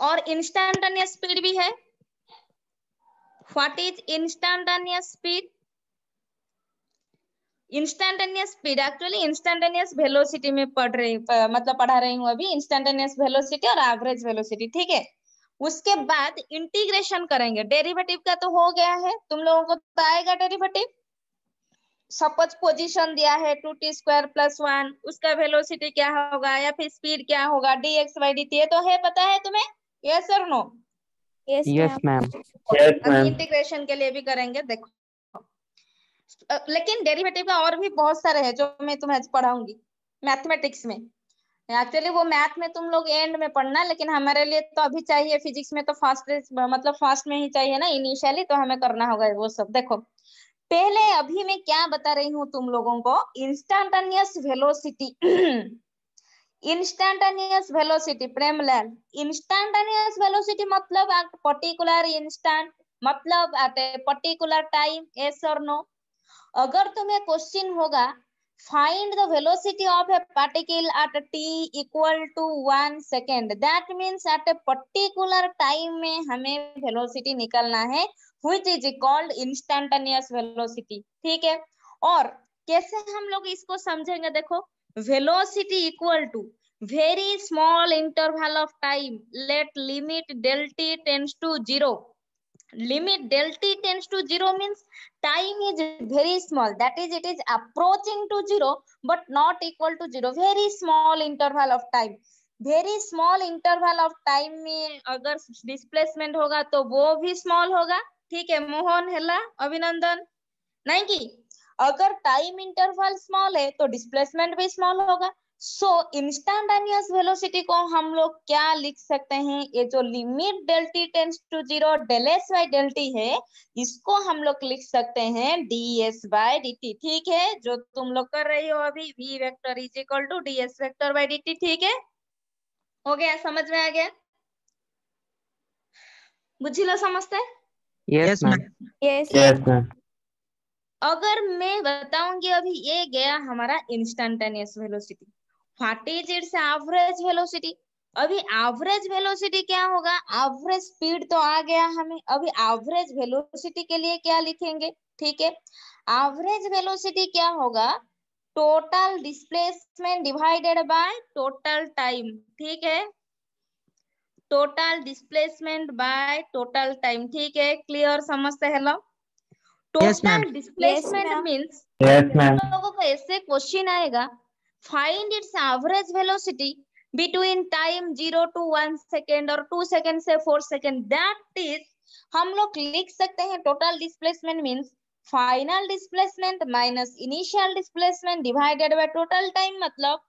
और instantaneous speed भी है। What is instantaneous speed? Instantaneous speed actually instantaneous velocity में पढ़ा रही हूँ अभी, इंस्टैंटेनियस वेलोसिटी और एवरेज वेलोसिटी, ठीक है। उसके बाद इंटीग्रेशन करेंगे। डेरिवेटिव का तो हो गया है, तुम लोगों को तो आएगा डेरिवेटिव। सपोज पोजीशन दिया है 2t² + 1, उसका वेलोसिटी क्या होगा या फिर स्पीड क्या होगा, dx/dt है, तो है पता है तुम्हें? यस और नो? Yes ma'am. अभी इंटीग्रेशन के लिए भी करेंगे, देखो। लेकिन डेरिवेटिव का और भी बहुत सारे हैं जो मैं तुम्हें पढ़ाऊंगी मैथमेटिक्स में। एक्चुअली वो मैथ में तुम लोग एंड में पढ़ना, लेकिन हमारे लिए तो अभी चाहिए। फिजिक्स में तो फास्ट में ही चाहिए ना इनिशियली, तो हमें करना होगा वो सब। देखो पहले अभी मैं क्या बता रही हूँ तुम लोगों को, instantaneous velocity. Instantaneous velocity Premlal, instantaneous velocity मतलब एट पर्टिकुलर इंस्टेंट, मतलब at a particular time, yes और नो? अगर तुम्हें क्वेश्चन होगा find the velocity of a particle at t = 1 second, that means at a particular time में हमें velocity निकालना है, which is called instantaneous velocity, ठीक है। और कैसे हम लोग इसको समझेंगे, देखो velocity equal to very small interval of time, let limit del t tends to 0. Limit del t tends to 0 means time is very small, that is it is approaching to 0 but not equal to 0, very small interval of time। Very small interval of time में अगर displacement होगा तो वो भी small होगा, ठीक है मोहन, हेला, अभिनंदन। नहीं कि अगर टाइम इंटरवल स्मॉल है तो डिस्प्लेसमेंट भी स्मॉल होगा। सो इंस्टैंटेनियस वेलोसिटी को हम लोग क्या लिख सकते हैं, ये जो limit del t tends to 0 del s/del t है, इसको हम लोग लिख सकते हैं ds/dt, ठीक है। जो तुम लोग कर रही हो अभी, v vector is equal to ds vector by dt, ठीक है। हो गया, समझ में आ गया? बुझिलो समझते? Yes ma'am. Yes ma'am. अगर मैं बताऊंगी अभी, ये गया हमारा instantaneous velocity, what is it's average velocity. अभी एवरेज वेलोसिटी क्या होगा, एवरेज स्पीड तो आ गया हमें, अभी एवरेज वेलोसिटी के लिए क्या लिखेंगे, ठीक है। एवरेज वेलोसिटी क्या होगा, total displacement divided by total time, ठीक है। Total displacement by total time, ठीक है, क्लियर, समझते हैं लोग? टोटल डिस्प्लेसमेंट मींस लोगों को ऐसे क्वेश्चन आएगा, find its average velocity between time 0 to 1 second और 2 सेकेंड से 4 सेकेंड, दैट इज हम लोग लिख सकते हैं total displacement means final displacement minus initial displacement divided by total time, मतलब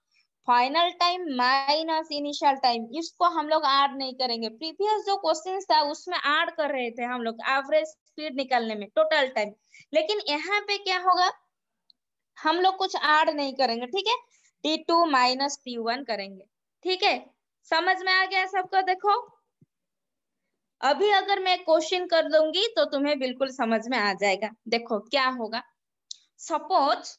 final time minus initial time. इसको हम लोग ऐड नहीं करेंगे, प्रीवियस जो क्वेश्चन था उसमें ऐड कर रहे थे हम लोग एवरेज स्पीड निकालने में टोटल टाइम, लेकिन यहाँ पे क्या होगा, हम लोग कुछ ऐड नहीं करेंगे, ठीक है। t2 - t1 करेंगे, ठीक है। समझ में आ गया सबको? देखो अभी अगर मैं क्वेश्चन कर दूंगी तो तुम्हें बिल्कुल समझ में आ जाएगा। देखो क्या होगा, सपोज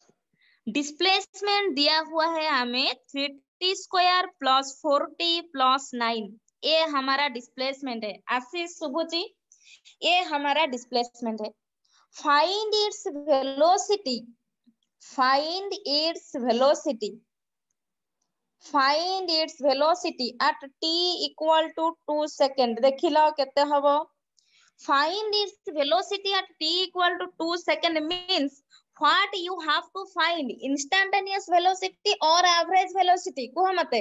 डिस्प्लेसमेंट दिया हुआ है हमें 3t² + 4t + 9, ये हमारा डिस्प्लेसमेंट है। आशीष सुबुची, ये हमारा डिस्प्लेसमेंट है। Find its velocity, find its velocity, find its velocity at t = 2 second. देखि लो केते हबो, find its velocity at t = 2 second means what you have to find, instantaneous velocity or average velocity, कुह मते।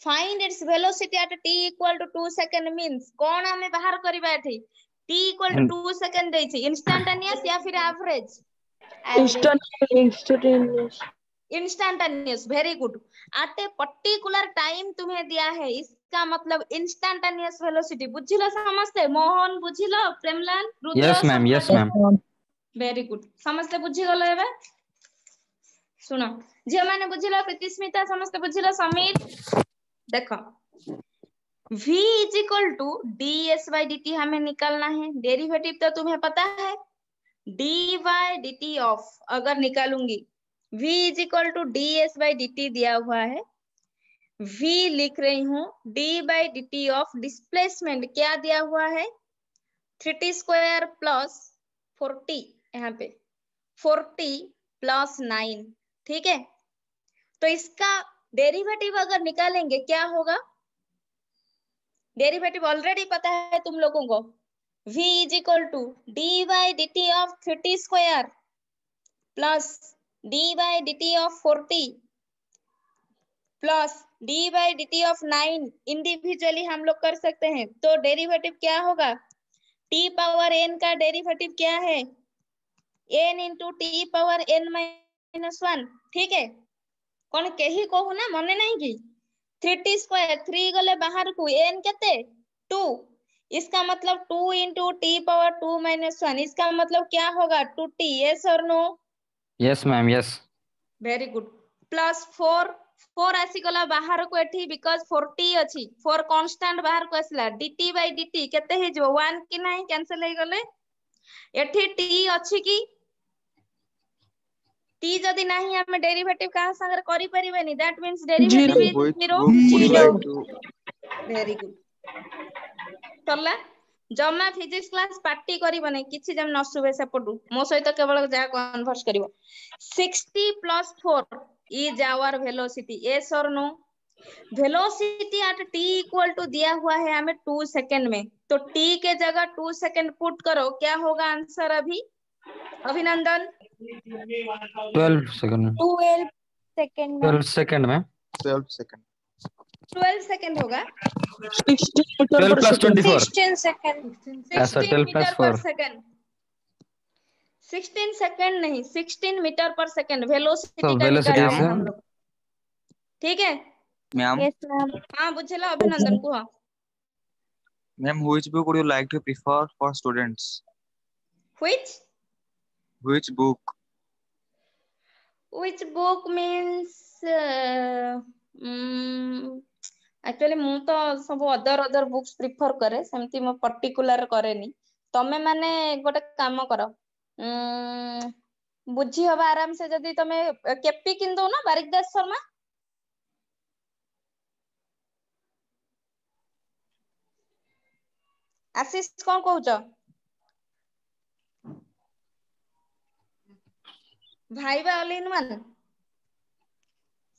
find its velocity at t = 2 second means कौन हमें बाहर करबा एठी, t = 2 second दै छै, इंस्टैंटेनियस या फिर average? Instantaneous, very good. At a particular time तुम्हें दिया है, इसका मतलब इंस्टैंटेनियस वेलोसिटी। बुझिलो समझते? मोहन बुझिलो, Premlal, Rudra? Yes ma'am. Yes ma'am. Very good, समझते बुझी गलो एबे? सुनो जे माने बुझिलो, प्रीतिस्मिता समझते बुझिलो, समीर देखो v = ds/dt हमें निकालना है। डेरिवेटिव तो तुम्हें पता है, dy/dt ऑफ अगर निकालूंगी v is equal to ds by dt दिया हुआ है, v लिख रही हूँ, d by dt of displacement क्या दिया हुआ है, 3t स्क्वायर प्लस 40, यहाँ पे 40 प्लस 9, ठीक है। तो इसका डेरिवेटिव अगर निकालेंगे क्या होगा, डेरिवेटिव ऑलरेडी पता है तुम लोगों को, v is equal to d by d t of 30 square plus d by d t of 40 plus d by d t of 9, individually हम लोग कर सकते हैं। तो डेरिवेटिव क्या होगा, t पावर n का डेरिवेटिव क्या है, n into T power n minus 1, ठीक है। कौन कही कहू ना, मने नहीं की 3t स्क्वायर 3 गले बाहर को n केते 2, इसका मतलब 2 इंटू टी पावर 2 माइनस 1, इसका मतलब क्या होगा 2t, यस और no? Yes, ma'am. Yes. Very good. Plus 4 आसी गला बाहर को एठी, बिकॉज़ 40 अछि, 4 कांस्टेंट बाहर को आसला, dt बाय dt केते हे जो 1 कि नहीं, कैंसिल हे गले। एठी t अछि कि t जदी नहीं हम डेरिवेटिव कहा संगे करि परिबेनी, that means derivative is 0। Very good. Sarala जमा फिजिक्स क्लास पार्टी करबने किछि जम न सुबे सेपटू मो सहित केवल जा कन्वर्स करिवो। 60 plus 4 is our velocity, yes और no? Velocity at t equal to दिया हुआ है हमें 2 सेकंड में, तो t के जगह 2 सेकंड पुट करो, क्या होगा आंसर अभी अभिनंदन? 12 second. 12 सेकंड में 12 second में 12 सेकंड 12 सेकंड होगा, 12 plus 24. 16 सेकंड 16 16 plus मीटर पर 4. सेकंड, 16 सेकंड नहीं 16 metre per second So velocity का velocity निकालेंगे is हम लोग, ठीक है। मैम यस मैम हाँ बुझला अभिनंदन कुह। Ma'am which book would you like to prefer for students? Which book? Which book means actually मु तो सब अदर बुक्स प्रिफर करे, सेमती मो पर्टिकुलर करेनी। तमे माने गोटे काम कर, बुझी हवा आराम से, जदी तमे केपी किन दो ना बारिक दास शर्मा, आशीष कौन कहूच भाईबा ऑल इन वन,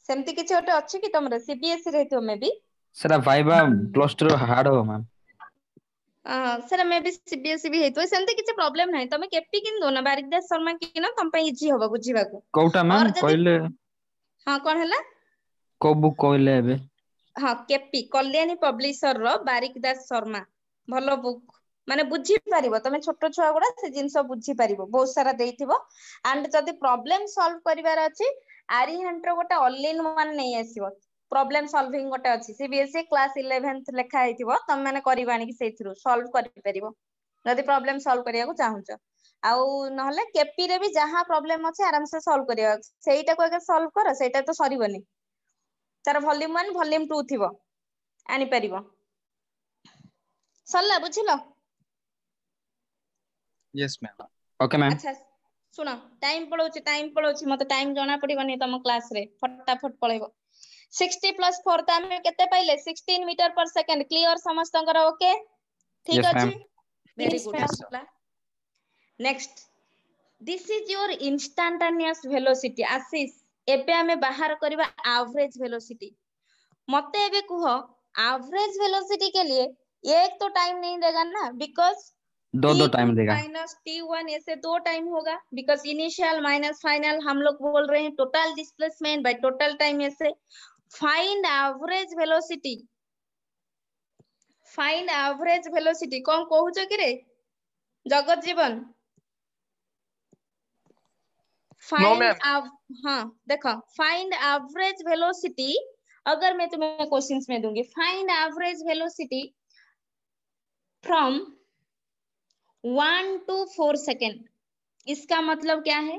सेमती किछि ओटे अछि कि तमरे सीबीएसई रहतो मे भी सेरा viva plus 2 hard हो मैम. सर मे भी सीबीएसई भी हेतो, सेमती किछि प्रॉब्लम नाही, तमे केपी किन दो ना बारिक दास शर्मा कि ना, तम पे इजी होबा बुझीबा को। कोटा मैम कहले हां कोन हला, को बुक कहले एबे? हां केपी कल्याणी पब्लिशर रो बारिक दास शर्मा, भलो बुक, माने बुझी पारिबो तमे, छोटो छुआ गुडा से जिंस बुझी पारिबो, बहुत सारा देइथिबो। एंड जदी प्रॉब्लम सॉल्व करिवार अछि, आरिहंट रो गोटे ऑल इन वन नै आसीबो, प्रॉब्लम सॉल्विंग गोटे अछि, सीबीएसई क्लास 11th लेखा हेतिबो, तम माने करिबानी कि सेथिरु सॉल्व करि परिबो जदी प्रॉब्लम सॉल्व करिया को चाहुच। आउ नहले केपी रे भी जहां प्रॉब्लम अछि आराम से सॉल्व करिया, सेइटा को अगर सॉल्व कर सेइटा तो सरीबनी, तार वॉल्यूम 1 वॉल्यूम 2 थिबो, आनी परिबो। सल्ला बुझिलो? Yes ma'am. Okay ma'am. अच्छा सुनो, टाइम पळौछि मते टाइम जणा पडिबनी तम क्लास रे, फटाफट पळेबो। 60 प्लस 4 त हम केते पाइले 16 मीटर पर सेकंड, क्लियर समस्तंकर? ओके ठीक Yes, अछि, ma'am. Very Yes, good. ma'am. Next, this is your instantaneous velocity. Ashish एबे हमें बाहर करबा एवरेज वेलोसिटी, मते एबे कुहो एवरेज वेलोसिटी के लिए एक तो टाइम नहीं देगा ना, बिकॉज दो टाइम देगा. माइनस t1 ऐसे 2 टाइम होगा, बिकॉज इनिशियल माइनस फाइनल हम लोग बोल रहे हैं total displacement by total time. ऐसे find average velocity, find average velocity कौन कहूच कि रे जगत जीवन? फाइंड हाँ देखो, फाइंड एवरेज वेलोसिटी, अगर मैं तुम्हें क्वेश्चंस में दूंगी find average velocity from 1 to 4 second, इसका मतलब क्या है?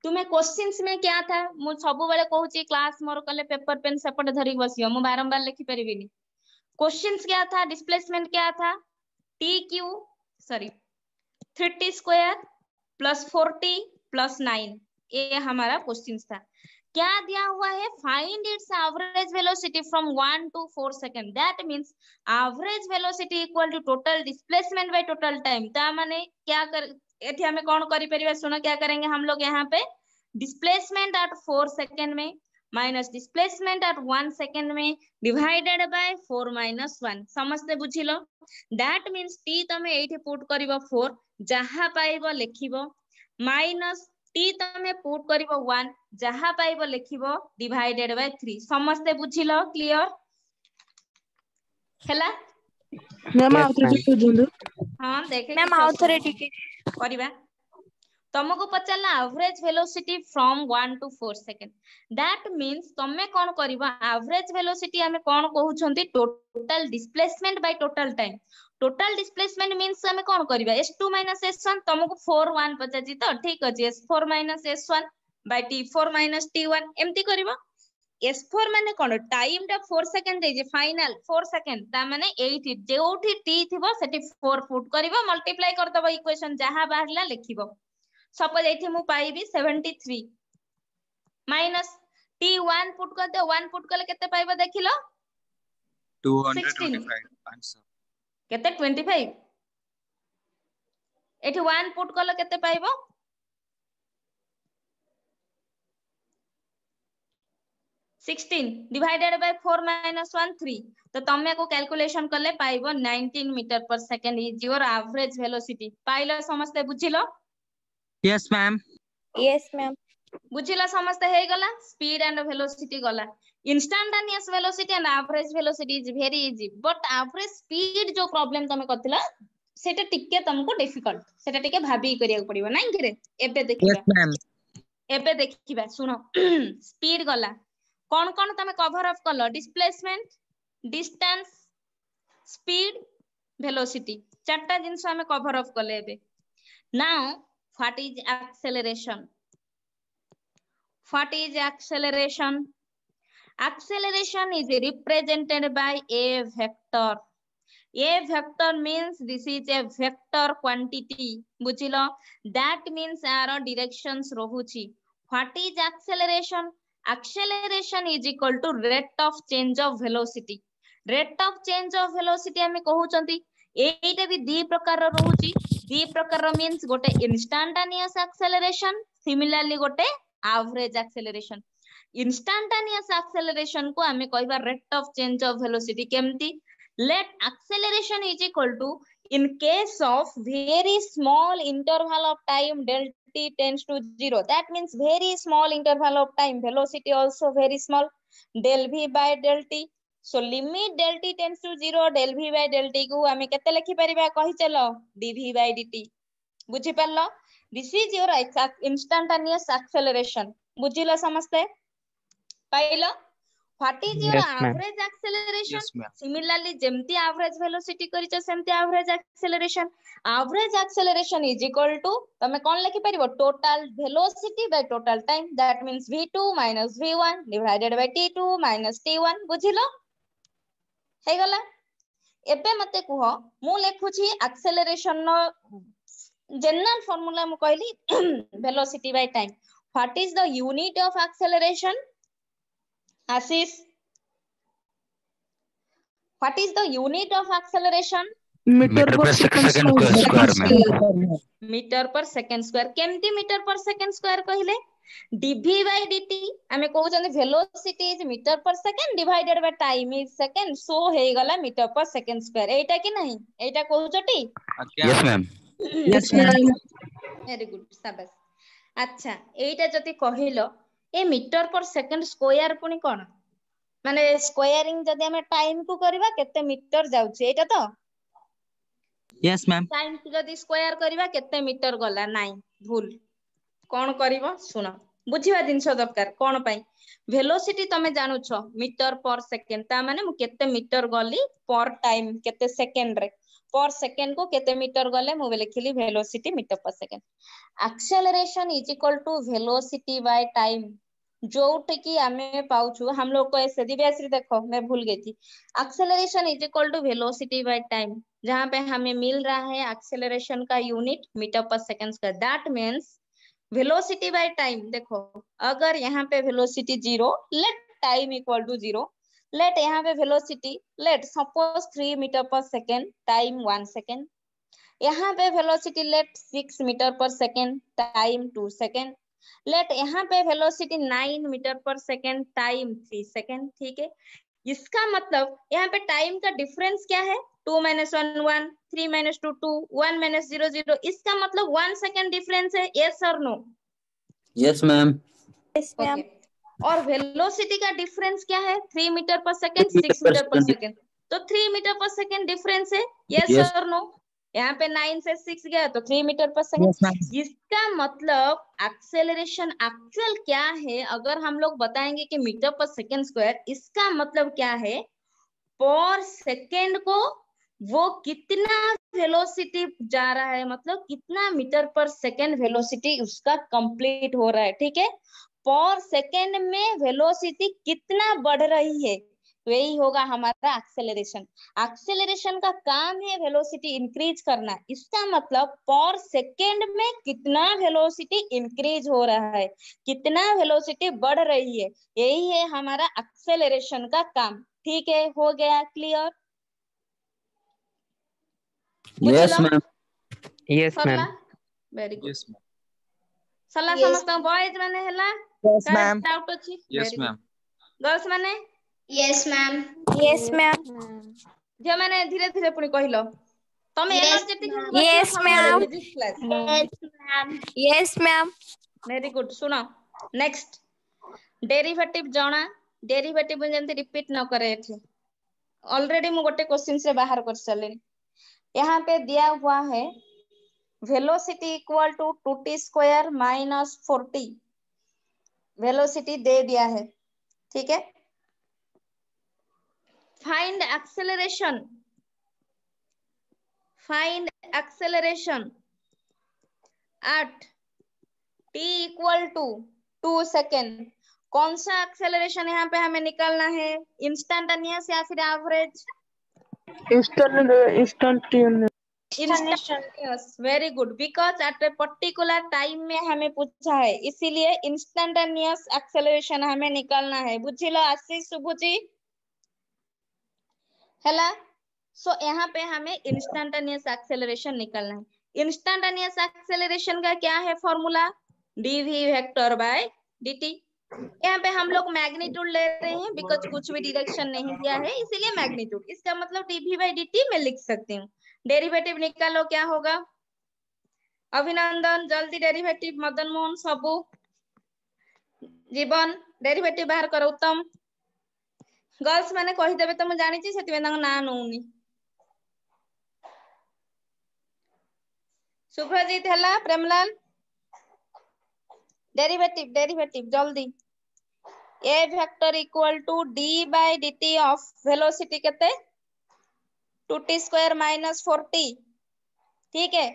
तुम्हें क्वेश्चंस में क्या था, मु सब बेले कहूची क्लास मोर कले पेपर पेन सेपटे धरी बसियो, मु बारंबार लिखि परिबिनी। क्वेश्चंस क्या था, डिस्प्लेसमेंट क्या था, t cube 30 square plus 40 plus 9, ये हमारा क्वेश्चन था। क्या दिया हुआ है? Find its average velocity from 1 to 4 second. That means average velocity equal to total displacement by total time. ता माने क्या कर एठी हमें कौन करि परिबा? सुनो क्या करेंगे हम लोग यहाँ पे, डिस्प्लेसमेंट एट 4 सेकंड में माइनस डिस्प्लेसमेंट एट 1 सेकंड में डिवाइडेड बाय 4 माइनस 1। समझते बुझिलो? दैट मींस टी तमे एठी पुट करिवो 4 जहा पाइबो लिखिबो, माइनस टी तमे पुट करिवो 1 जहा पाइबो लिखिबो, डिवाइडेड बाय 3। समझते बुझिलो? क्लियर हैला? Ma'am Yes, आउथरे ma'am. टिके बुझंदु। हाँ देखे मैम किसी आउथरे असुविधा टिके करिबा। तुमको पचारला average velocity from 1 to 4 second. That means तमे कोन करिबा? एवरेज वेलोसिटी हमें कोन कहउछंती? Total displacement by total time. Total displacement means हमें कोन करिबा? s2 - s1। तुमको 4 1 पचाजी तो ठीक अछि, s4 - s1 bye t4 - t1 एम्ति करिबा। S4 माने कोन? टाइम टा 4 सेकंड दे जे फाइनल 4 सेकंड ता माने 8 जेउठी t थिबो सेठी 4 पुट करिवो, मल्टीप्लाई कर दबो, इक्वेशन जहा बाहरला लिखिबो। सपोज एठी मु पाइबी 73 माइनस t1 पुट कर दे, 1 पुट करले केते पाइबो देखिलो? 16 225 आंसर केते 25। एठी 1 पुट करले केते पाइबो? 16 डिवाइडेड बाय 4 माइनस 1 3। तो तमे को कैलकुलेशन करले पाइबो 19 metre per second is your average velocity. Pilo समझते बुझिलो? यस मैम यस मैम बुझिला समझते हे गला? स्पीड एंड वेलोसिटी गला। Instantaneous velocity and average velocity is very easy, but average speed जो प्रॉब्लम तमे करथिला सेटा टिके तुमको डिफिकल्ट, सेटा टिके भाबी करिया पड़िबो नाही कि रे। एबे देखिबा, यस मैम एबे देखिबा सुनो। स्पीड गला कौन कौन तमे कवर अप कलो? डिस्प्लेसमेंट, डिस्टेंस, स्पीड, वेलोसिटी, चारटा जिंस हमें कवर अप कले एबे। Now what is acceleration? What is acceleration? Acceleration is represented by a vector. A vector means this is a vector quantity. बुझिलो? That means आरो directions रहुची। What is acceleration? Acceleration is equal to rate of change of velocity. Rate of change of velocity हमें कहउचंती। एटा भी दी प्रकार रहुची। दी प्रकार means गोटे instantaneous acceleration, similarly गोटे average acceleration। Instantaneous acceleration को हमें कहबा rate of change of velocity. केमती? Let acceleration is equal to in case of very small interval of time del t tends to 0, that means very small interval of time velocity also very small, del v by del t। so limit del t tends to 0 del v by del t को हमें केते लिखि परिबा कहि चलो? dv by dt। बुझि परलो? This is your instantaneous acceleration. बुझिलो समझते? पाइलो? What is your Yes, ma'am. Average acceleration? Yes ma'am similarly जेमती एवरेज वेलोसिटी करिचो सेमती average acceleration. Average acceleration is equal to तमे कोन लिखि परिबो? Total velocity by total time, that means v2 minus v1 divided by t2 minus t1। बुझिलो? हे गला? एबे मते कुहो मु लेखुची एक्सेलरेशन नो जनरल फार्मूला मु कहली velocity by time. What is the unit of acceleration? Ashish, what is the unit of acceleration? Metre per second square ma'am. Metre per second square. केमती मीटर पर सेकंड स्क्वायर कहिले? dv by dt हमें कहउछन velocity is metre per second divided by time is second, so हे गला metre per second square. एटा कि नहीं? एटा कहउछटी? Yes, ma'am. Yes ma'am very good, शाबाश। अच्छा, एटा जति कहिलो ए मीटर पर सेकंड स्क्वायर पुनी कोन? माने स्क्वायरिंग जदि हमें टाइम को करबा केते मीटर जाउची एटा तो? यस मैम टाइम को जदि स्क्वायर करबा केते मीटर गला? नाही, भूल। कोन करिवो? सुनो, बुझिबा जिंस दरकार। कोन पई? वेलोसिटी तमे जानुछो मीटर पर सेकंड, ता माने मु केते मीटर गली पर टाइम केते सेकंड रे, पर सेकंड को केते मीटर गले मु लिखिली velocity metre per second. Acceleration is equal to velocity by time, जो कि हमें पाउछु हम लोग को ऐसे दिव्याश्री देखो मैं भूल गई थी। Acceleration is equal to velocity by time, जहां पे हमें मिल रहा है एक्सेलरेशन का unit metre per second square. That means velocity by time, देखो अगर यहाँ पे velocity 0, let time equal to 0, let यहाँ पे velocity, let suppose 3 metre per second, time 1 second, यहाँ पे velocity let 6 metre per second, time 2 second, let यहाँ पे velocity 9 metre per second, time 3 second. ठीक है, इसका मतलब यहाँ पे टाइम का डिफरेंस क्या है? 2 - 1 1, 3 - 2 2, 1 - 0 0, इसका मतलब 1 सेकेंड डिफरेंस है। यस और no? Yes, ma'am. Yes, ma'am. Okay. और वेलोसिटी का डिफरेंस क्या है? 3 metre per second, 3 meter 6 per metre per second. Second, तो 3 मीटर पर सेकेंड डिफरेंस है। Yes Yes. और नो? यहाँ पे 9 से 6 गया तो 3 metre per second. Yes, ma'am. इसका मतलब एक्सेलरेशन एक्चुअल क्या है? अगर हम लोग बताएंगे कि मीटर पर सेकेंड स्क्वायर, इसका मतलब क्या है? पर सेकेंड को वो कितना वेलोसिटी जा रहा है, मतलब कितना मीटर पर सेकेंड वेलोसिटी उसका कंप्लीट हो रहा है। ठीक है, पर सेकेंड में वेलोसिटी कितना बढ़ रही है, वही होगा हमारा एक्सेलरेशन। एक्सेलरेशन का काम है वेलोसिटी इंक्रीज करना, इसका मतलब पर सेकेंड में कितना वेलोसिटी इंक्रीज हो रहा है, कितना वेलोसिटी बढ़ रही है, यही है हमारा एक्सेलरेशन का काम। ठीक है, हो गया क्लियर? Yes, ma'am. Yes, सरला, ma'am. Very good. Yes, ma'am. सरला Yes. समस्त बॉयज माने हैला Yes, का ma'am. डाउट अछि? Yes, very good. ma'am. Girls माने? Yes, ma'am. Yes, ma'am. झियो माने धीरे धीरे पुनी कहिलो, तमे Yes, energetic ma'am. बसियो Yes, सबବେଳେ ma'am. Physics class. Yes, ma'am. Yes, ma'am. Very good. सुनो नेक्स्ट, डेरिवेटिव जाना, डेरिवेटिव जेंति रिपीट न करे एठी, ऑलरेडी मु गोटे क्वेश्चन से बाहर कर चले। यहाँ पे दिया हुआ है velocity equal to 2t square minus 40, velocity दे दिया है। ठीक है, find acceleration, find acceleration at t equal to 2 second. कौन सा एक्सेलरेशन यहाँ पे हमें निकालना है? इंस्टेंटेनियस या फिर average? Instantaneous. Instantaneous. Very good, because at a particular time में हमें पूछा है, इसीलिए इंस्टेंटेनियस एक्सेलरेशन हमें निकालना है। बुझिलो आशीष, सुबुची हैला? सो यहाँ पे हमें इंस्टेंटेनियस एक्सेलरेशन निकालना है। इंस्टेंटेनियस एक्सेलरेशन का क्या है formula? dv vector by dt। यहाँ पे हम लोग मैग्नीट्यूड ले रहे हैं, बिकॉज कुछ भी डायरेक्शन नहीं दिया है, इसीलिए मैग्नीट्यूड। इसका मतलब dv बाय dt मैं लिख सकती हूँ। डेरिवेटिव निकालो, क्या होगा? अभिनंदन जल्दी डेरिवेटिव, मदन मोहन सबू, जीवन डेरिवेटिव बाहर करो। उत्तम गर्ल्स माने कहिदेबे तो मैं जानी छी, सेति में ना नउनी। शुभ्रजीत हैला, प्रेमलाल डेरिवेटिव, डेरिवेटिव जल्दी। a vector equal to d by dt of velocity केते? 2t square minus 40। ठीक है,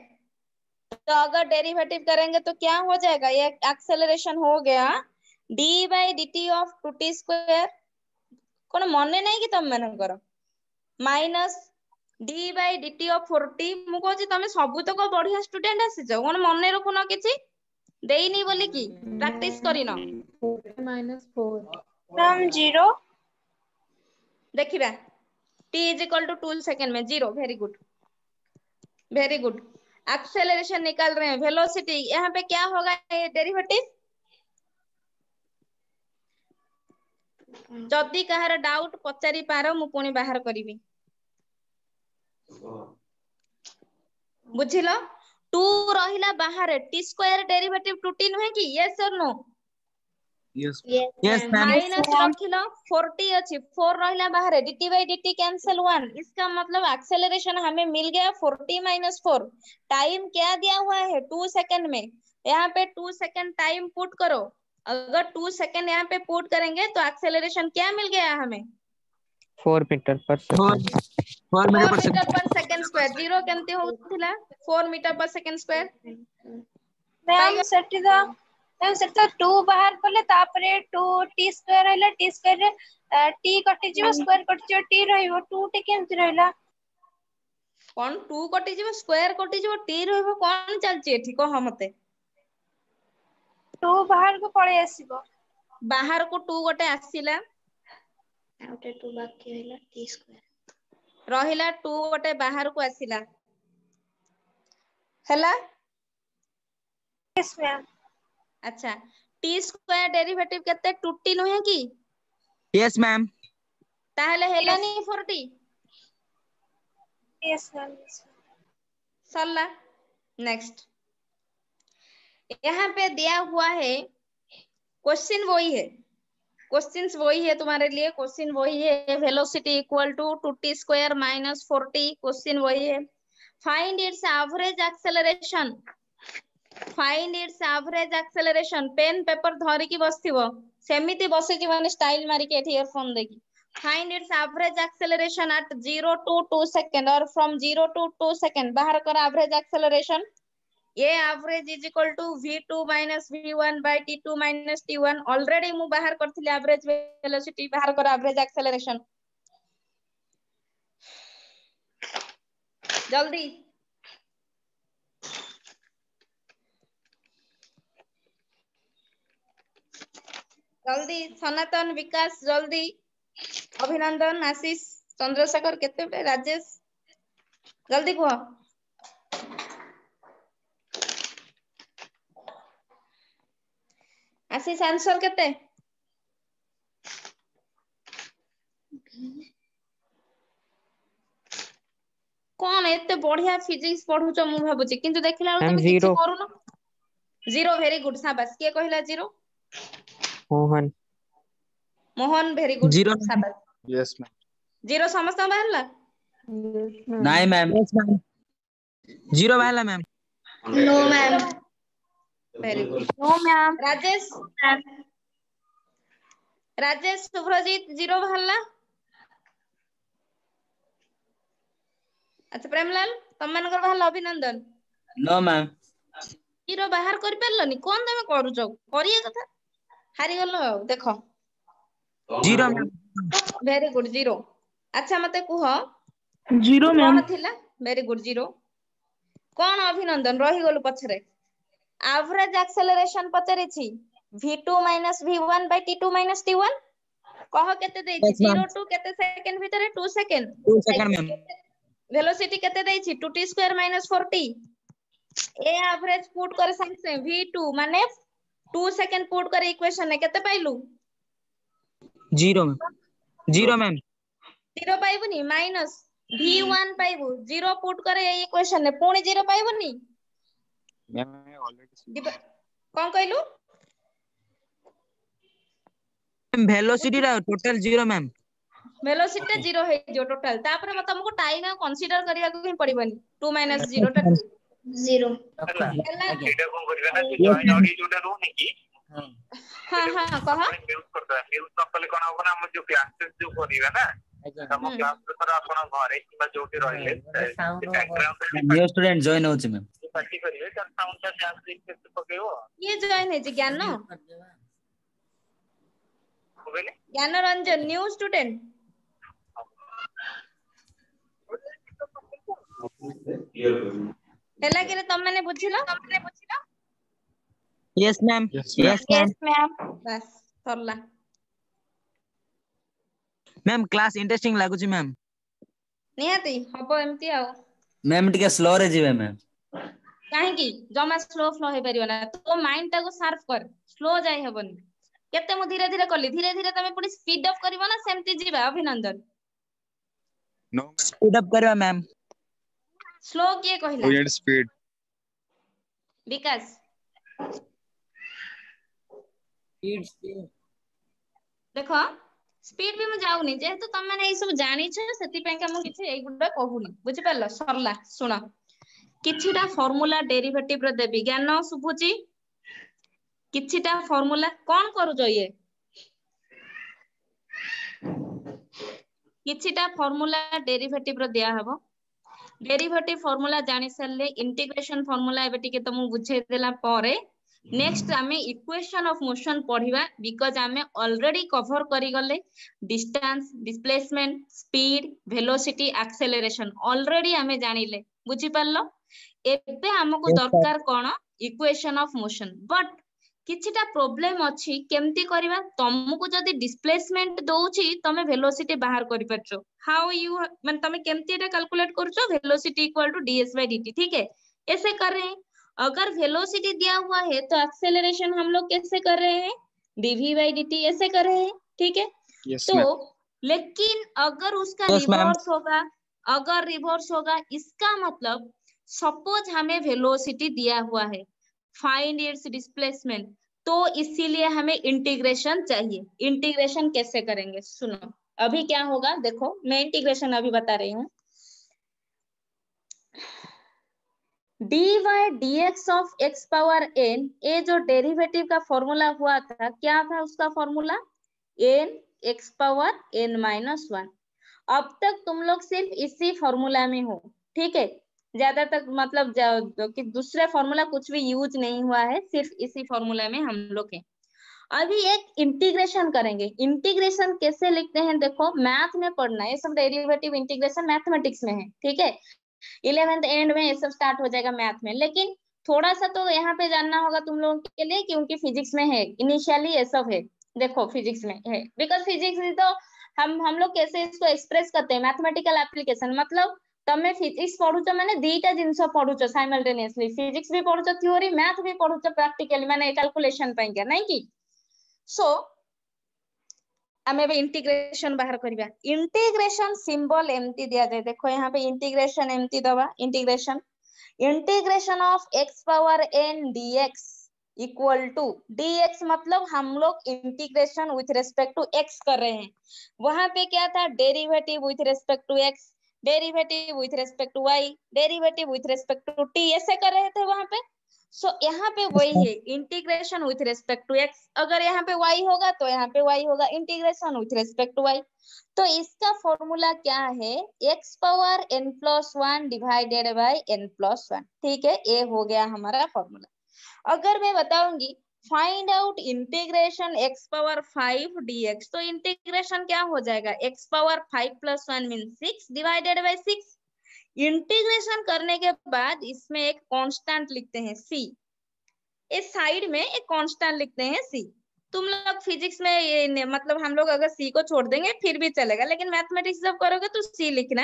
तो अगर डेरिवेटिव करेंगे तो क्या हो जाएगा? ये एक्सेलरेशन हो गया d by dt of 2t square, कोन मने नहीं कि तुम मन करो, minus d by dt of 40। मु कहू छी तमे सबु तक बढ़िया स्टूडेंट आसी जाओ, कोन मने रखुन किछि देइनी बोली कि प्रैक्टिस करिनो। Ma'am, 0. देखिबा t इज इक्वल टू 2 सेकंड में 0। Very good, very good. Acceleration निकाल रहे हैं, वेलोसिटी यहाँ पे क्या होगा? ये डेरिवेटिव। जदि कहार डाउट पचारि पारो, मु पुणी बाहर करिवि। बुझिलो? 2 रहिला बाहर, t स्क्वायर डेरिवेटिव 2t नुहे कि? यस और no? Yes. Yes, Yes, ma'am. ma'am. Minus रखिलो, 40 अछि, 4 रहिला बाहर, dt बाय dt कैंसिल 1। इसका मतलब एक्सेलरेशन हमें मिल गया 40 माइनस 4। टाइम क्या दिया हुआ है? 2 सेकंड में। यहाँ पे 2 सेकंड टाइम पुट करो। अगर 2 सेकंड यहाँ पे पुट करेंगे तो एक्सेलरेशन क्या मिल गया हमें? 4 meter per second. 4 meter 4 per metre second. Per second square. Zero केमती होतिला? 4 metre per second square. Ma'am, Sethi द मैम सेठी तो 2 बाहर करले, तापरे 2t स्क्वायर रहला, t स्क्वायर रे t कटि जीव, स्क्वायर कटि जीव, t रहिबो। 2t केमति रहला? कौन 2 कटि जीव, स्क्वायर कटि जीव, t रहबो? कौन चलची एठी कह मते? 2 बाहर को पळे आसीबो बाहर को 2 गोटे आसीला आउटे 2 बाकी हैला t स्क्वायर रहिला 2 गोटे बाहर को आसीला हैला यस मैम अच्छा t स्क्वायर डेरिवेटिव केते 2t नहे की यस मैम ताहले हेलानी 4t यस मैम सरला नेक्स्ट यहाँ पे दिया हुआ है क्वेश्चन वही है क्वेश्चंस वही है तुम्हारे लिए क्वेश्चन वही है velocity equal to 2t square minus 4t question वही है find its average acceleration pen paper धरी की बसथिबो सेमिति बसे जीवन स्टाइल मारी के इयरफोन देखी find its average acceleration at 0 to 2 second और फ्रॉम 0 to 2 सेकंड बाहर कर average acceleration A average is equal to v2 minus v1 by t2 minus t1 already मु बाहर करथिले एवरेज वेलोसिटी बाहर कर एवरेज एक्सेलरेशन जल्दी जल्दी सनातन विकास जल्दी अभिनंदन आशीष चंद्रशेखर केते राजेश जल्दी कहो आशीष आंसर केते कौन एते बढ़िया फिजिक्स पढुछ मु भाबुची किंतु देखिला तुम किछि करूनो 0 वेरी गुड शाबाश के कहिला 0 Mohan Mohan very good zero शाबाश यस मैम 0 समस्त बाहरला नहीं मैम यस मैम 0 वाला ma'am no ma'am very good no ma'am Rajesh Subhrajit 0 बाहरला अच्छा प्रेमलाल तुम मानकर बाहरला अभिनंदन नो मैम 0 बाहर कर परलनी कोन तमे करूछ करिया कथा हारि गलो देखो 0 मैम वेरी गुड 0 अच्छा मते कुह 0 कोन थिला वेरी गुड 0 कोन अभिनंदन रही गलो पछरे एवरेज एक्सेलरेशन पचरे छी v2 v1 t2 t1 कह केते देछि 0 टू केते सेकंड भीतर 2 सेकंड 2 सेकंड मैम वेलोसिटी केते देछि 2t स्क्वायर 4t ए एवरेज पुट कर संगे v2 माने 2 सेकंड पुट कर इक्वेशन ने केते पाइलु 0 मैम 0 पाइबुनी माइनस v1 पाइबु 0 पुट करे ए इक्वेशन ने पुनी 0 पाइबुनी मैम ऑलरेडी कोन कहलु वेलोसिटी रा टोटल 0 मैम वेलोसिटी 0 है जो टोटल तापर मत हमको टाइम कंसीडर करिया को ही पड़िबनी 2 - 0 टा 0 एटा कोन करबे ना जॉइन ऑडियो जोटा रहनी की हां हां कह म्यूट कर दे म्यूट न कले कोन होबना हम जो क्लासेस जो करिवे ना हम क्लास रे थरा अपन घरे किबा जोटी रहिले बैकग्राउंड न्यू स्टूडेंट जॉइन होछि मैम पार्टी करिवे त साउंड ता चांस लिख के पकेओ ये जॉइन है जी ज्ञान होबेले ज्ञान रंजन न्यू स्टूडेंट हेला के तुम माने बुझिलो यस मैम यस मैम बस सरला मैम क्लास इंटरेस्टिंग लागु छी मैम निहाती हबो एमती आ मैम टिके स्लो रे जीवे मैम काहे की जमा स्लो फ्लो हे परियो ना तो माइंड टा को शार्प कर स्लो जाय हेबनी केते मु धीरे धीरे कली धीरे धीरे तमे पुनी स्पीड अप करबो ना सेमती जीवा अभिनंदन नो मैम स्पीड अप करवा मैम स्लो के कहिला वी स्पीड विकास स्पीड देखो स्पीड भी मु जाउनी जेहेतु तुम माने ए सब जानि छ सेति पे का मु किछि ए गुडा कहूनी बुझि परला सरला सुना किछिटा फार्मूला डेरिवेटिव रे देबी ज्ञान सुबुची किछिटा फार्मूला कोन करू जइए किछिटा फार्मूला डेरिवेटिव रे दिया हबो डेरिवेटिव फार्मूला जानि सरले इंटीग्रेशन फार्मूला एबे टिके त मु बुझे देला पारे नेक्स्ट आमे इक्वेशन ऑफ मोशन पढिबा बिकॉज़ आमे ऑलरेडी कवर करि गले distance displacement speed velocity acceleration already आमे जानिले बुझि परलो एबे हमको दरकार कोन इक्वेशन ऑफ मोशन बट किछिटा प्रॉब्लम अछि केमती करबा तुमको जदी डिस्प्लेसमेंट दोउची तमे वेलोसिटी बाहर करि परछो हाउ यू माने तमे केमती एटा कैलकुलेट करछो वेलोसिटी इक्वल टू ds/dt ठीक है ऐसे कर रहे हैं। अगर वेलोसिटी दिया हुआ है तो एक्सेलरेशन हम लोग कैसे कर रहे हैं dv/dt ऐसे कर रहे हैं ठीक है। Yes, तो ma'am. लेकिन अगर उसका Yes, ma'am. रिवर्स होगा, अगर रिवर्स होगा इसका मतलब सपोज हमें वेलोसिटी दिया हुआ है फाइंड इट्स डिस्प्लेसमेंट, तो इसीलिए हमें इंटीग्रेशन चाहिए। इंटीग्रेशन कैसे करेंगे सुनो, अभी क्या होगा देखो, मैं इंटीग्रेशन अभी बता रही हूँ। dy/dx of x power n, ये जो डेरिवेटिव का फॉर्मूला हुआ था क्या था उसका formula n x power n-1। अब तक तुम लोग सिर्फ इसी फॉर्मूला में हो ठीक है, ज्यादा तक मतलब कि दूसरा फॉर्मूला कुछ भी यूज नहीं हुआ है, सिर्फ इसी फॉर्मूला में हम लोग हैं। अभी एक इंटीग्रेशन करेंगे। इंटीग्रेशन कैसे लिखते हैं देखो, मैथ में पढ़ना है, ये सब डेरिवेटिव इंटीग्रेशन मैथमेटिक्स में है ठीक है, 11th एंड में ये सब स्टार्ट हो जाएगा मैथ में, लेकिन थोड़ा सा तो यहाँ पे जानना होगा तुम लोगों के लिए क्योंकि फिजिक्स में है, इनिशियली ये सब है। देखो फिजिक्स में है बिकॉज फिजिक्स में तो हम लोग कैसे इसको एक्सप्रेस करते हैं, मैथमेटिकल एप्लीकेशन, मतलब तमे फिजिक्स पढ़ुच माने दीटा जिंस पढ़ुच साइमल्टेनियसली, फिजिक्स भी पढ़ुच थ्योरी, मैथ भी पढ़ुच प्रैक्टिकली माने कैलकुलेशन ପାଇଁ क्या नहीं की। सो आमे इंटीग्रेशन बाहर करबा। इंटीग्रेशन सिंबल एमती दिया जाए, देखो यहाँ पे इंटीग्रेशन एमती दबा, integration of x power n dx equal to, dx मतलब हम लोग integration with respect to x कर रहे हैं, वहां पे क्या था derivative with respect to x, derivative with respect to y, derivative with respect to t, ऐसे कर रहे थे वहां पे। सो यहाँ पे वही है integration with respect to x, अगर यहाँ पे y होगा तो यहाँ पे y होगा, integration with respect to y। तो इसका फॉर्मूला क्या है, x power n+1 divided by n+1 ठीक है, ये हो गया हमारा फॉर्मूला। अगर मैं बताऊंगी find out integration x power 5 dx, तो इंटीग्रेशन क्या हो जाएगा, x power 5 + 1 means 6 divided by 6। Integration करने के बाद इसमें एक कांस्टेंट लिखते हैं c, इस साइड में एक कांस्टेंट लिखते हैं c। तुम लोग फिजिक्स में ये मतलब हम लोग अगर c को छोड़ देंगे फिर भी चलेगा, लेकिन मैथमेटिक्स जब करोगे तो c लिखना।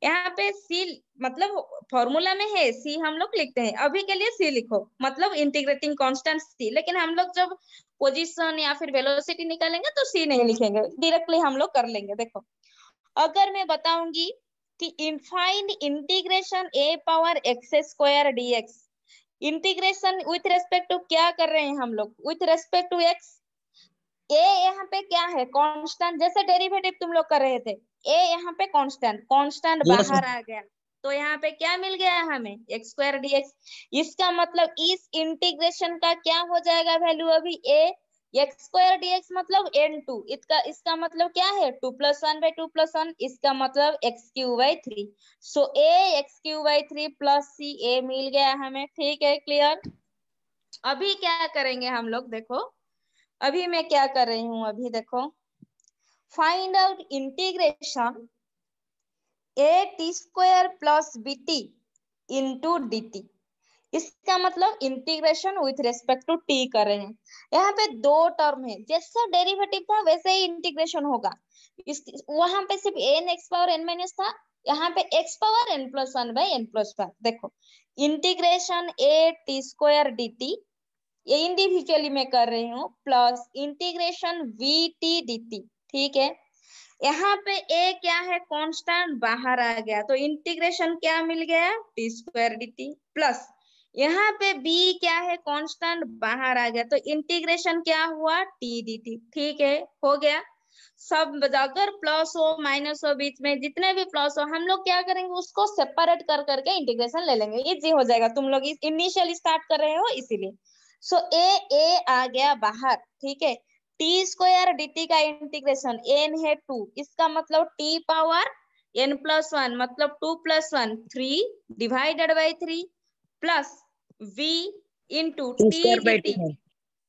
यहाँ पे c मतलब फॉर्मूला में है c, हम लोग लिखते हैं, अभी के लिए c लिखो, मतलब इंटीग्रेटिंग कांस्टेंट c, लेकिन हम लोग जब पोजीशन या फिर वेलोसिटी निकालेंगे तो c नहीं लिखेंगे, डायरेक्टली हम लोग कर लेंगे। देखो अगर मैं बताऊंगी कि find integration a power x² dx, integration with respect to क्या कर रहे हैं हम लोग, with respect to x। a यहाँ पे क्या है कांस्टेंट, जैसे डेरिवेटिव तुम लोग कर रहे थे, a यहाँ पे कांस्टेंट बाहर आ गया, तो यहाँ पे क्या मिल गया हमें x² dx। इसका मतलब इस इंटीग्रेशन का क्या हो जाएगा वैल्यू, अभी a x² dx मतलब n2, इसका मतलब क्या है 2 + 1/2 + 1, इसका मतलब x³ 3। So a x³ plus c, a मिल गया हमें ठीक है, क्लियर। अभी क्या करेंगे हम लोग देखो, अभी मैं क्या कर रही हूँ, अभी देखो find out integration at² + bt into dt, इसका मतलब integration with respect to t कर रहे हैं। यहाँ पे दो टर्म है, जैसा डेरिवेटिव था वैसे ही इंटीग्रेशन होगा, वहां पे सिर्फ n(x पावर n - था, यहाँ पे x पावर n+1/n+1। देखो इंटीग्रेशन at² dt, ये इंडिविजुअली मैं कर रही हूँ, प्लस इंटीग्रेशन vt dt ठीक है। यहाँ पे a क्या है कांस्टेंट बाहर आ गया, तो इंटीग्रेशन क्या मिल गया t² dt, प्लस यहाँ पे b क्या है कांस्टेंट बाहर आ गया, तो इंटीग्रेशन क्या हुआ t dt ठीक है, हो गया। सब अगर प्लस हो माइनस हो, बीच में जितने भी प्लस हो हम लोग क्या करेंगे उसको सेपरेट कर करके इंटीग्रेशन ले लेंगे, इजी हो जाएगा, तुम लोग इनिशियल स्टार्ट कर रहे हो इसीलिए। सो a आ गया बाहर ठीक है, t² dt का इंटीग्रेशन n है 2, इसका मतलब t पावर n+1 मतलब 2 + 1 3 divided by 3 plus v into t dt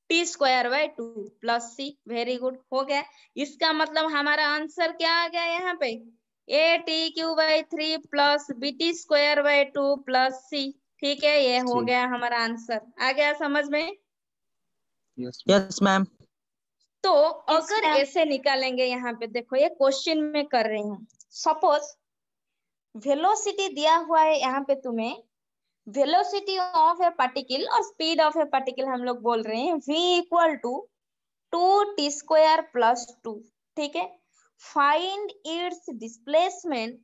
t²/2 plus c, very good, हो गया। इसका मतलब हमारा आंसर क्या आ गया यहाँ पे at³ plus bt² plus c ठीक है, ये हो गया हमारा आंसर, आ गया समझ में। Yes, ma'am. तो Yes, अगर ma'am. ऐसे निकालेंगे, यहाँ पे देखो ये क्वेश्चन में कर रही हूँ। सपोज वेलोसिटी दिया हुआ है यहाँ पे तुम्हें, वेलोसिटी ऑफ ए पार्टिकल और स्पीड ऑफ ए पार्टिकल हम लोग बोल रहे हैं v equal to 2t² plus 2। ठीक है, find its displacement,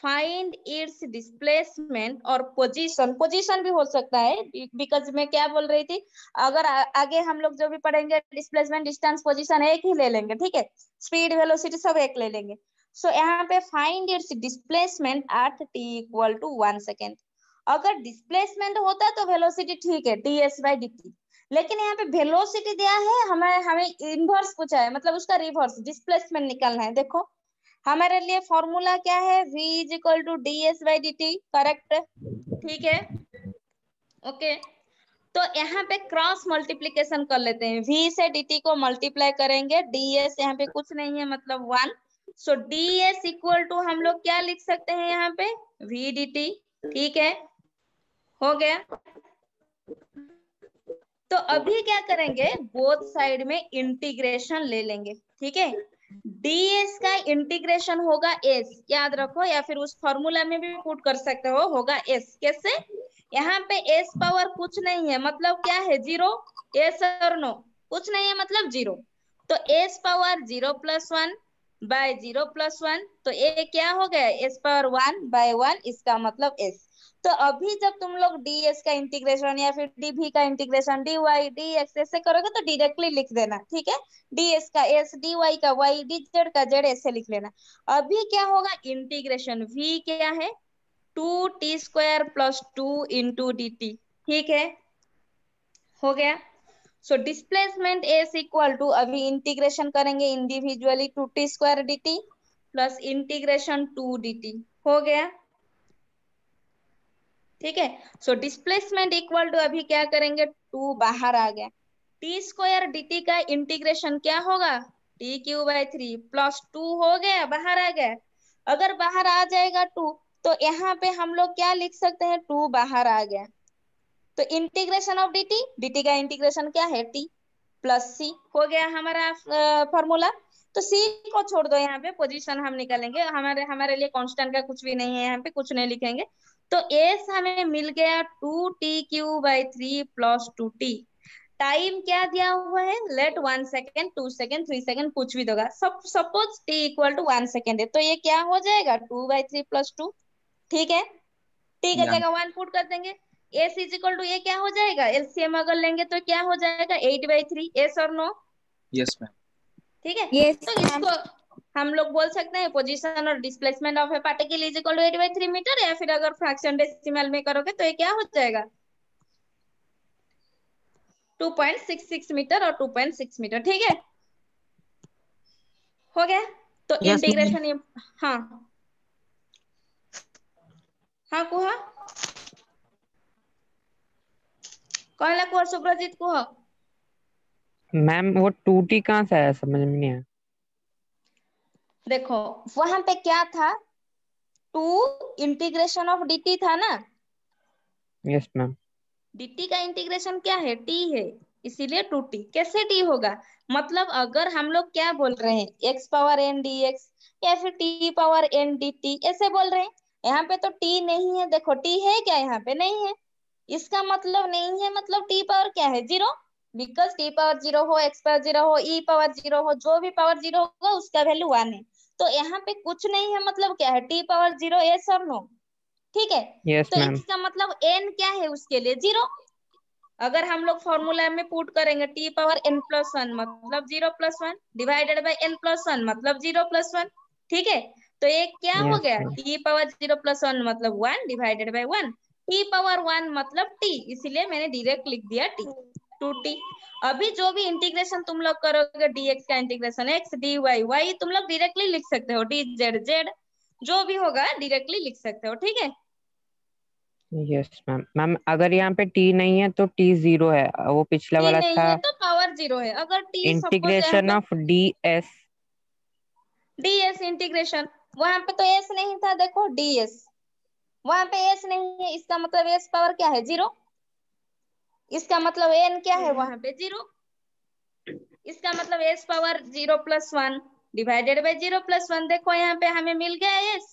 find its displacement और पोजीशन, पोजीशन भी हो सकता है बिकॉज मैं क्या बोल रही थी, अगर आगे हम लोग जो भी पढ़ेंगे डिस्प्लेसमेंट, डिस्टेंस, पोजीशन एक ही ले लेंगे। ठीक है, स्पीड, वेलोसिटी सब एक ले लेंगे। सो यहाँ पे find its displacement at t equal to 1 second. अगर डिस्प्लेसमेंट होता तो वेलोसिटी ठीक है ds/dt, लेकिन यहाँ पे वेलोसिटी दिया है, हमें इनवर्स पूछा है, मतलब उसका रिवर्स डिस्प्लेसमेंट निकालना है। देखो हमारे लिए फॉर्मूला क्या है, v is equal to ds/dt, correct. ठीक है, ओके। तो यहाँ पे क्रॉस मल्टीप्लीकेशन कर लेते हैं, v से dt को मल्टीप्लाई करेंगे, ds यहाँ पे कुछ नहीं है मतलब 1। सो ds इक्वल टू हम लोग क्या लिख सकते हैं यहाँ पे, v dt। ठीक है, हो गया। तो अभी क्या करेंगे, बोथ साइड में इंटीग्रेशन ले लेंगे। ठीक है, ds का इंटीग्रेशन होगा s, याद रखो, या फिर उस फॉर्मूला में भी पुट कर सकते हो, होगा s। कैसे, यहाँ पे s पावर कुछ नहीं है मतलब क्या है, 0, yes और no, कुछ नहीं है मतलब 0। तो s पावर 0 + 1 बाय 0 + 1, तो ये क्या हो गया, s पावर 1 बाय 1, इसका मतलब s। तो अभी जब तुम लोग ds का इंटीग्रेशन या फिर dv का इंटीग्रेशन dy dx ऐसे करोगे तो डायरेक्टली लिख देना। ठीक है, ds का s, dy का y, dz का z ऐसे लिख लेना। अभी क्या होगा, इंटीग्रेशन v क्या है, 2t² प्लस 2 इंटू dt। ठीक है, हो गया। So displacement s equal to, अभी इंटीग्रेशन करेंगे individually, 2t² dt plus integration 2 dt। हो गया, ठीक है। सो डिस्प्लेसमेंट इक्वल टू, अभी क्या करेंगे, 2 बाहर आ गया, t² dt का इंटीग्रेशन क्या होगा, t³ प्लस 2 हो गया, बाहर आ गया। अगर बाहर आ जाएगा 2 तो यहाँ पे हम लोग क्या लिख सकते हैं, 2 बाहर आ गया, तो इंटीग्रेशन ऑफ dt का इंटीग्रेशन क्या है, t प्लस c। हो गया हमारा फॉर्मूला। तो c को छोड़ दो, यहाँ पे पोजीशन हम निकालेंगे, हमारे लिए कांस्टेंट का कुछ भी नहीं है, यहाँ पे कुछ नहीं लिखेंगे। तो s हमें मिल गया 2t³ प्लस 2t। टाइम क्या दिया हुआ है, लेट 1 सेकेंड, 2 सेकेंड, 3 सेकेंड, कुछ भी दोगा। Suppose t equal to 1 second है, तो ये क्या हो जाएगा, 2/3 प्लस 2। ठीक है, t का जगह 1 पुट कर देंगे, s इज इक्वल टू ये क्या हो जाएगा, एलसीएम अगर लेंगे तो क्या हो जाएगा, 8/3। yes और नो, Yes, ma'am. ठीक है। Yes, तो इसको हम लोग बोल सकते हैं पोजीशन और displacement of a particle is equal to 8/3 metre, या फिर अगर फ्रैक्शन डेसिमल में करोगे तो ये क्या हो जाएगा, 2.66 मीटर और 2.6 मीटर। ठीक है, हो गया। तो Yes, इंटीग्रेशन, हाँ हाँ कुहा कहला कुहा, सुब्रजीत कुहा। मैम वो 2t कहाँ से आया, समझ में नहीं आया। देखो वहां पे क्या था, 2 इंटीग्रेशन ऑफ dt था ना, यस मैम। dt का इंटीग्रेशन क्या है, t है, इसीलिए 2t। कैसे t होगा, मतलब अगर हम लोग क्या बोल रहे हैं, x पावर n dx या फिर t पावर n dt ऐसे बोल रहे हैं, यहाँ पे तो t नहीं है। देखो t है क्या, यहाँ पे नहीं है, इसका मतलब नहीं है, मतलब t पावर क्या है, 0। बिकॉज t पावर 0 हो, x पावर 0 हो, e पावर 0 हो, जो भी पावर 0 होगा उसका वैल्यू 1 है। तो यहाँ पे कुछ नहीं है, मतलब क्या है, t पावर 0, yes और नो। ठीक है, यस तो मैम। इसका मतलब n क्या है, उसके लिए 0। अगर हम लोग फॉर्मूला में पुट करेंगे t पावर n प्लस 1 मतलब 0 + 1 डिवाइडेड बाय n प्लस 1 मतलब 0 + 1। ठीक है, तो ये क्या हो यस गया, मैम। t पावर 0 + 1 मतलब 1 डिवाइडेड बाय 1, t पावर 1 मतलब t, इसीलिए मैंने डायरेक्ट लिख दिया t, 2t। अभी जो भी इंटीग्रेशन तुम लोग करोगे, dx का इंटीग्रेशन x, dy y, तुम लोग डायरेक्टली लिख सकते हो, dz z, जो भी होगा डायरेक्टली लिख सकते हो। ठीक है, यस मैम। मैम अगर यहाँ पे t नहीं है तो t 0 है, वो पिछला t वाला नहीं था है तो पावर 0 है। अगर t सपोज यहाँ इंटीग्रेशन पे ऑफ ds। ds इंटीग्रेशन, वहां पे तो s नहीं था, देखो ds, वहां पे s नहीं है, इसका मतलब s पावर क्या है, 0। इसका मतलब n क्या है, वहां पे 0। इसका मतलब s पावर 0 + 1 डिवाइडेड बाय 0 + 1। देखो यहाँ पे हमें मिल गया s।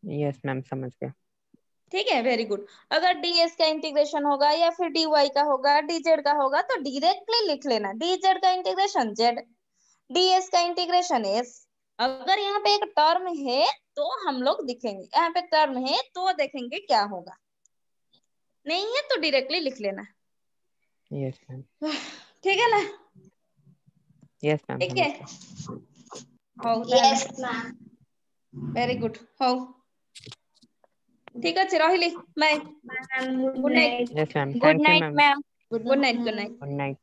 यस मैम समझ गया। ठीक है, वेरी गुड। अगर ds का इंटीग्रेशन होगा या फिर dy का होगा, dz का होगा, तो डायरेक्टली लिख लेना dz का इंटीग्रेशन z, ds का इंटीग्रेशन s। अगर यहाँ पे एक टर्म है तो हम लोग दिखेंगे, यहाँ पे टर्म है तो देखेंगे क्या होगा, नहीं है तो डायरेक्टली लिख लेना। Yes ma'am. ठीक है ना? यस मैम ठीक है, समझ गया। ହଉ यस मैम। Very good. ହଉ ठीक ଅଛି, ରହିଲି, bye, ma'am good night, yes ma'am good thank you night ma'am. Ma'am. Good night, good night. Good night.